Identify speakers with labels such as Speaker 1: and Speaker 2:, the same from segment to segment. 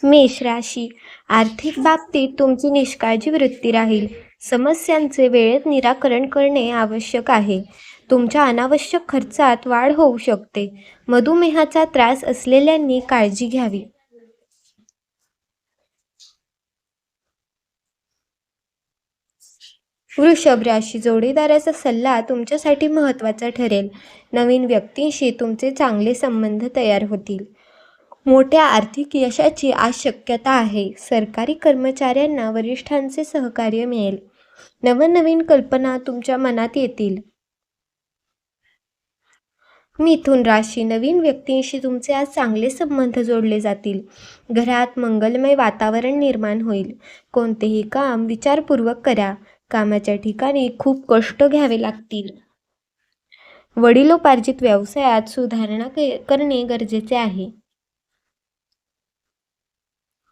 Speaker 1: मेष राशी, आर्थिक बाबतीत तुमची निष्काळजी वृत्ती राहील. समस्यांचे वेळेत निराकरण करणे आवश्यक आहे. तुमच्या अनावश्यक खर्चात वाढ होऊ शकते. मधुमेहाचा त्रास असलेल्यांनी काळजी घ्यावी. वृषभ राशी, जोडीदाराचा सल्ला तुमच्यासाठी महत्त्वाचा ठरेल. नवीन व्यक्तींशी तुमचे चांगले संबंध तयार होतील. मोठ्या आर्थिक यशाची आज शक्यता आहे. सरकारी कर्मचाऱ्यांना वरिष्ठांचे सहकार्य मिळेल. नवनवीन कल्पना तुमच्या मनात येतील. मिथुन राशी, नवीन व्यक्तींशी तुमचे आज चांगले संबंध जोडले जातील. घरात मंगलमय वातावरण निर्माण होईल. कोणतेही काम विचारपूर्वक करा. कामाच्या ठिकाणी खूप कष्ट घ्यावे लागतील. वडिलोपार्जित व्यवसायात सुधारणा करणे गरजेचे आहे.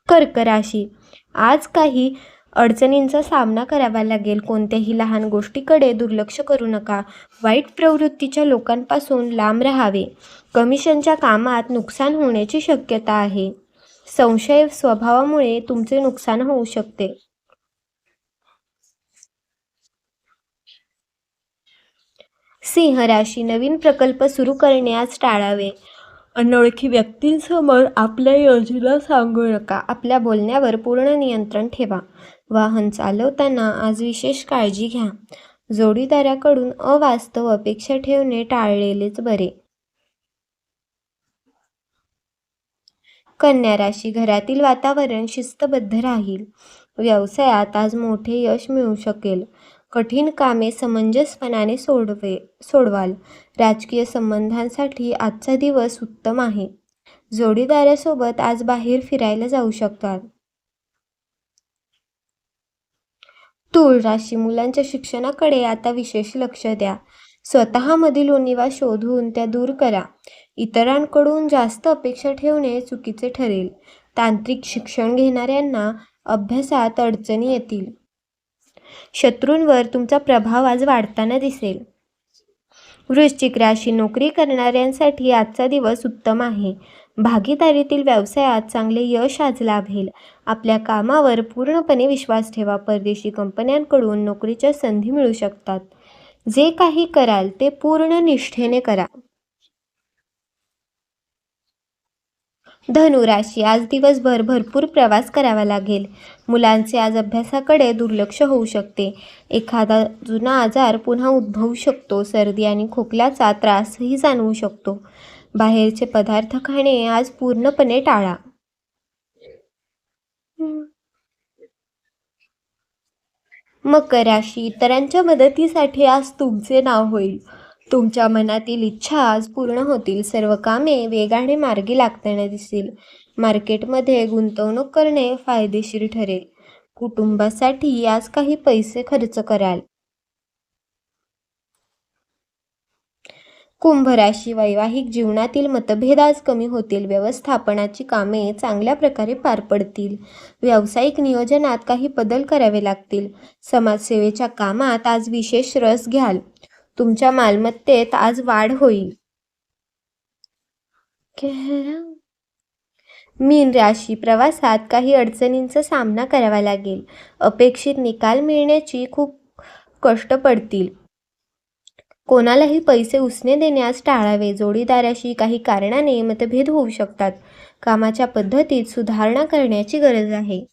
Speaker 1: कर्क राशी, आज काही अडचणींचा सामना करावा लागेल. कोणत्याही लहान गोष्टीकडे दुर्लक्ष करू नका. वाईट प्रवृत्तीच्या लोकांपासून लांब राहावे. कमिशनच्या कामात नुकसान होण्याची शक्यता आहे. संशय स्वभावामुळे तुमचे नुकसान होऊ शकते. सिंह राशी, नवीन प्रकल्प सुरू करणे आज टाळावे. अनोळखी व्यक्तींसमोर आपल्या योजना सांगू नका. आपल्या बोलण्यावर पूर्ण नियंत्रण ठेवा. वाहन चालवताना आज विशेष काळजी घ्या. जोडीदाराकडून अवास्तव अपेक्षा ठेवणे टाळलेलेच बरे. कन्या राशी, घरातील वातावरण शिस्तबद्ध राहील. व्यवसायात आज मोठे यश मिळू शकेल. कठीण कामे समंजसपणाने सोडवाल. राजकीय संबंधांसाठी आजचा दिवस उत्तम आहे. जोडीदारासोबत आज बाहेर फिरायला जाऊ शकतात. तूळ राशी, मुलांच्या शिक्षणाकडे आता विशेष लक्ष द्या. स्वतःमधील उणिवा शोधून त्या दूर करा. इतरांकडून जास्त अपेक्षा ठेवणे चुकीचे ठरेल. तांत्रिक शिक्षण घेणाऱ्यांना अभ्यासात अडचणी येतील. शत्रूंवर तुमचा प्रभाव आज वाढताना दिसेल. वृश्चिक राशी, नोकरी करणाऱ्यांसाठी आजचा दिवस उत्तम आहे. भागीदारीतील व्यवसायात चांगले यश आज लाभेल. आपल्या कामावर पूर्णपणे विश्वास ठेवा. परदेशी कंपन्यांकडून नोकरीच्या संधी मिळू शकतात. जे काही कराल ते पूर्ण निष्ठेने करा. धनु राशी, आज दिवसभर भरपूर प्रवास करावा लागेल. मुलांचे आज अभ्यासाकडे दुर्लक्ष होऊ शकते. एखादा जुना आजार पुन्हा उद्भवू शकतो. सर्दी आणि खोकल्याचा त्रासही जाणवू शकतो. बाहेरचे पदार्थ खाणे आज पूर्णपणे टाळा. मकर राशी, इतरांच्या मदतीसाठी आज तुमचे नाव होईल. तुमच्या मनातील इच्छा आज पूर्ण होतील. सर्व कामे वेगाने मार्गी लागताना दिसतील. मार्केटमध्ये गुंतवणूक करणे फायदेशीर ठरेल. कुटुंबासाठी आज काही पैसे खर्च कराल. कुंभ राशी, वैवाहिक जीवनातील मतभेद आज कमी होतील. व्यवस्थापनाची कामे चांगल्या प्रकारे पार पडतील. व्यावसायिक नियोजनात काही बदल करावे लागतील. समाजसेवेच्या कामात आज विशेष रस घ्याल. तुमच्या मालमत्तेत आज वाढ होईल. मीन राशी, प्रवासात काही अडचणींचा सामना करावा लागेल. अपेक्षित निकाल मिळण्याची खूप कष्ट पडतील. कोणालाही पैसे उसने देण्यास टाळावे. जोडीदाराशी काही कारणाने मतभेद होऊ शकतात. कामाच्या पद्धतीत सुधारणा करण्याची गरज आहे.